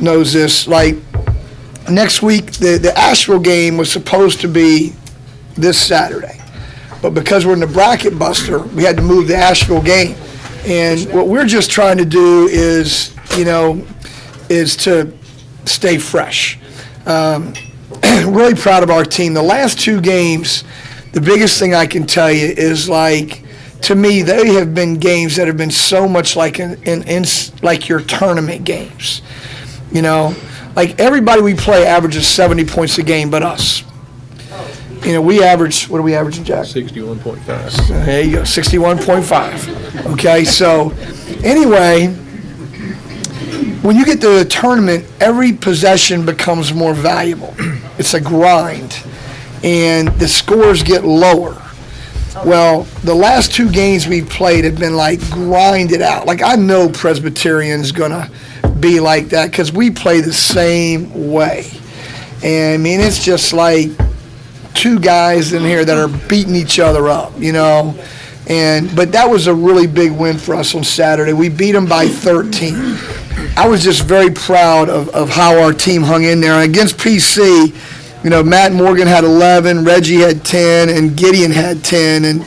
knows this. Like, next week, the Asheville game was supposed to be this Saturday. But because we're in the bracket buster, we had to move the Asheville game. And what we're just trying to do is to stay fresh. Really proud of our team. The last two games, the biggest thing I can tell you is, like, to me, they have been games that have been so much like like your tournament games. Like everybody we play averages 70 points a game but us. We average, what are we averaging, Jack? 61.5. There you go, 61.5. Okay, so anyway, when you get to the tournament, every possession becomes more valuable. It's a grind, and the scores get lower. Well, the last two games we've played have been like grinded out. Like, I know Presbyterian's going to be like that because we play the same way. And, I mean, it's just like two guys in here that are beating each other up, but that was a really big win for us on Saturday. We beat them by 13. I was just very proud of how our team hung in there. And against PC, Matt Morgan had 11, Reggie had 10, and Gideon had 10. And,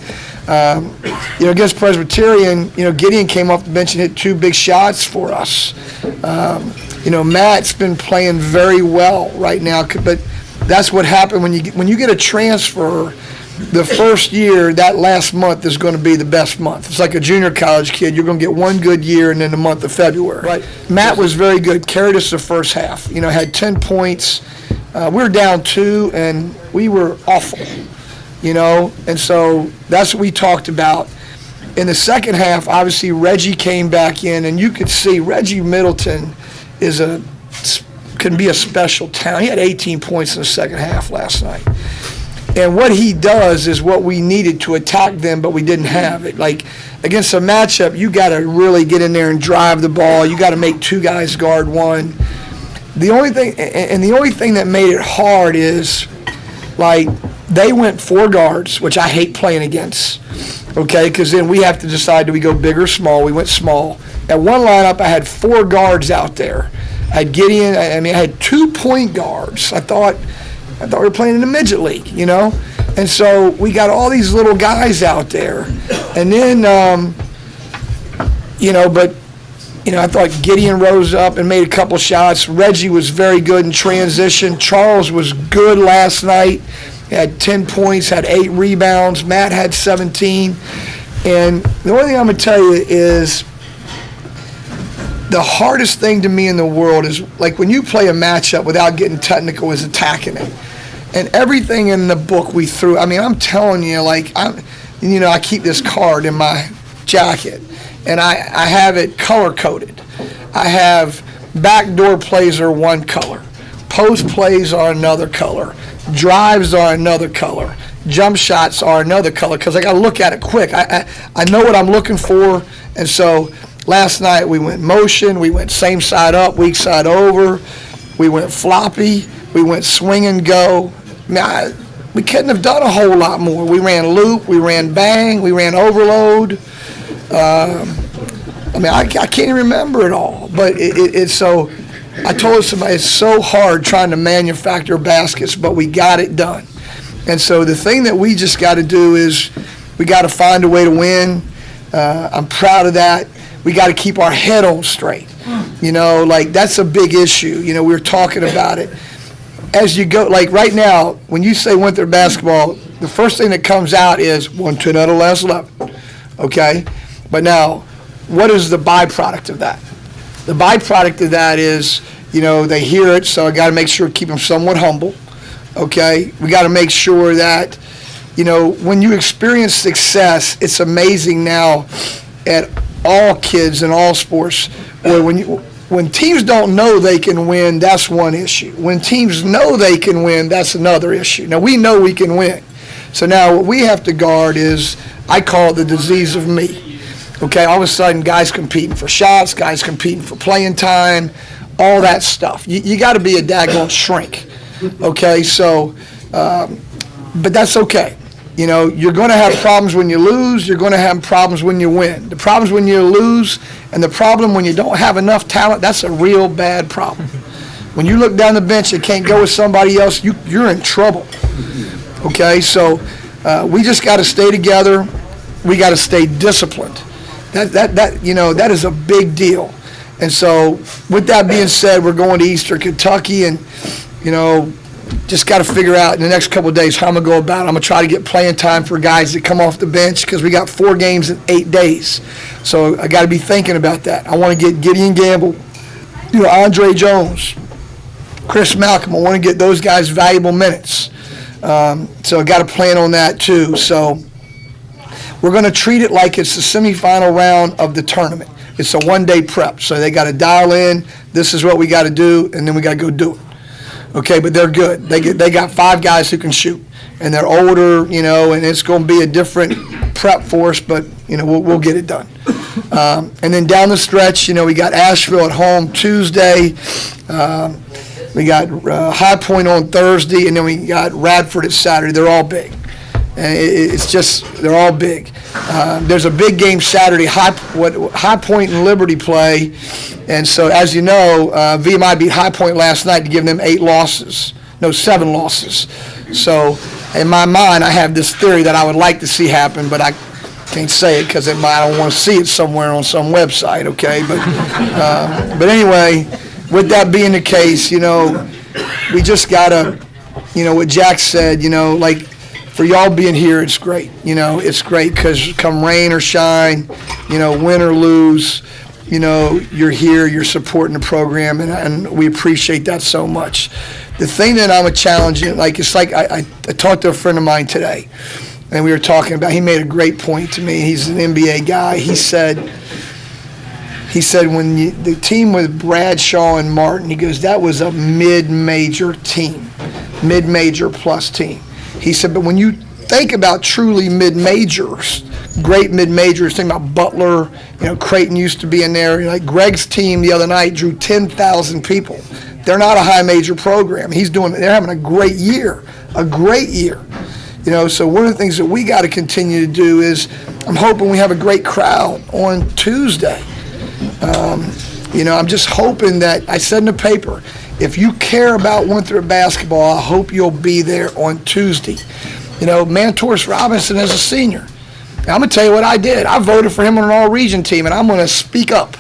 against Presbyterian, Gideon came off the bench and hit two big shots for us. Matt's been playing very well right now, but that's what happened when you get a transfer. The first year, that last month is going to be the best month. It's like a junior college kid. You're going to get one good year and then the month of February. Right. Matt was very good, carried us the first half. Had 10 points. We were down 2, and we were awful, and so that's what we talked about. In the second half, obviously, Reggie came back in, and you could see Reggie Middleton can be a special talent. He had 18 points in the second half last night. And what he does is what we needed to attack them, but we didn't have it. Like, against a matchup, you got to really get in there and drive the ball. You got to make two guys guard one. The only thing that made it hard is, like, they went 4 guards, which I hate playing against, okay, because then we have to decide, do we go big or small? We went small. At one lineup, I had 4 guards out there. I had Gideon. I had 2 point guards. I thought we were playing in the midget league, And so we got all these little guys out there. And then, I thought Gideon rose up and made a couple shots. Reggie was very good in transition. Charles was good last night. He had 10 points, had 8 rebounds. Matt had 17. And the only thing I'm going to tell you is the hardest thing to me in the world is, like, when you play a matchup without getting technical, is attacking it. And everything in the book we threw, I'm telling you, like, I keep this card in my jacket, and I have it color-coded. I have backdoor plays are one color. Post plays are another color. Drives are another color. Jump shots are another color, because I got to look at it quick. I know what I'm looking for, and so last night we went motion, we went same side up, weak side over, we went floppy, we went swing and go. We couldn't have done a whole lot more. We ran loop, we ran bang, we ran overload. I can't even remember it all, but it's so. I told somebody it's so hard trying to manufacture baskets, but we got it done. And so the thing that we just got to do is we got to find a way to win. I'm proud of that. We got to keep our head on straight. Like, that's a big issue. We were talking about it. As you go, like right now, when you say Winthrop basketball, the first thing that comes out is 1 10 out of last 11. Okay? But now, what is the byproduct of that? The byproduct of that is, they hear it, so I got to make sure to keep them somewhat humble. Okay? We got to make sure that, when you experience success, it's amazing now at all kids in all sports, or when teams don't know they can win, that's one issue. When teams know they can win, that's another issue. Now, we know we can win. So now what we have to guard is, I call it the disease of me. Okay, all of a sudden, guys competing for shots, guys competing for playing time, all that stuff. You got to be a daggone shrink. Okay, so, but that's okay. you're going to have problems when you lose. You're going to have problems when you win. The problems when you lose and the problem when you don't have enough talent, that's a real bad problem. When you look down the bench and can't go with somebody else, you're in trouble. Okay, so we just got to stay together. We got to stay disciplined. That is a big deal. And so with that being said, we're going to Eastern Kentucky, and, just got to figure out in the next couple of days how I'm going to go about it. I'm going to try to get playing time for guys that come off the bench because we got 4 games in 8 days. So I got to be thinking about that. I want to get Gideon Gamble, Andre Jones, Chris Malcolm. I want to get those guys valuable minutes. So I got to plan on that too. So we're going to treat it like it's the semifinal round of the tournament. It's a one-day prep. So they got to dial in. This is what we got to do, and then we got to go do it. Okay, but they're good. They got 5 guys who can shoot, and they're older, and it's going to be a different prep for us, but we'll get it done. And then down the stretch, we got Asheville at home Tuesday. We got High Point on Thursday, and then we got Radford at Saturday. They're all big. And they're all big. There's a big game Saturday, High Point and Liberty play. And so, as you know, VMI beat High Point last night to give them 7 losses. So, in my mind, I have this theory that I would like to see happen, but I can't say it because I don't want to see it somewhere on some website, okay? But anyway, with that being the case, we just got to, what Jack said, for y'all being here, it's great. It's great because come rain or shine, win or lose, you're here, you're supporting the program, and we appreciate that so much. The thing that I'm challenging, I talked to a friend of mine today, and we were talking about, he made a great point to me. He's an NBA guy. He said when the team with Bradshaw and Martin, he goes, that was a mid-major team, mid-major plus team. He said, but when you think about truly mid-majors, great mid-majors, think about Butler, Creighton used to be in there. Like Greg's team the other night drew 10,000 people. They're not a high major program. They're having a great year. So one of the things that we got to continue to do is, I'm hoping we have a great crowd on Tuesday. I'm just hoping that, I said in the paper, if you care about Winthrop basketball, I hope you'll be there on Tuesday. Mantorus Robinson is a senior. Now, I'm going to tell you what I did. I voted for him on an all-region team, and I'm going to speak up,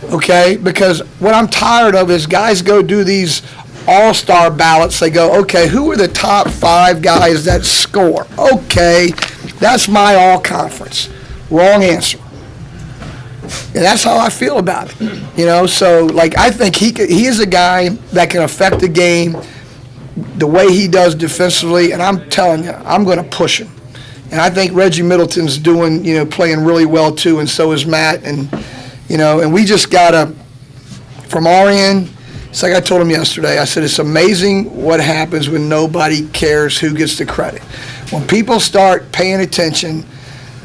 okay? Because what I'm tired of is guys go do these all-star ballots. They go, okay, who are the top 5 guys that score? Okay, that's my all-conference. Wrong answer. And that's how I feel about it, So, I think he is a guy that can affect the game the way he does defensively, and I'm telling you, I'm going to push him. And I think Reggie Middleton's playing really well too, and so is Matt. And, and we just got to, from our end, it's like I told him yesterday, I said, it's amazing what happens when nobody cares who gets the credit. When people start paying attention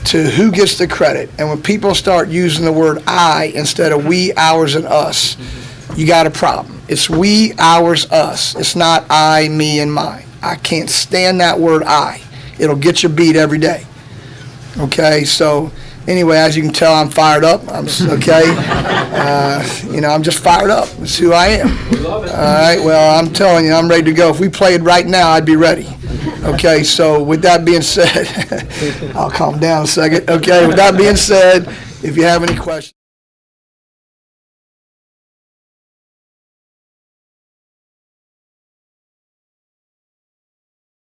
to who gets the credit, and when people start using the word I instead of we, ours, and us, you got a problem. It's we, ours, us. It's not I, me, and mine. I can't stand that word I. It'll get you beat every day. Okay, so anyway, as you can tell, I'm fired up. I'm just fired up. It's who I am. All right, well, I'm telling you, I'm ready to go. If we played right now, I'd be ready. Okay, so with that being said, I'll calm down a second. Okay, with that being said, if you have any questions.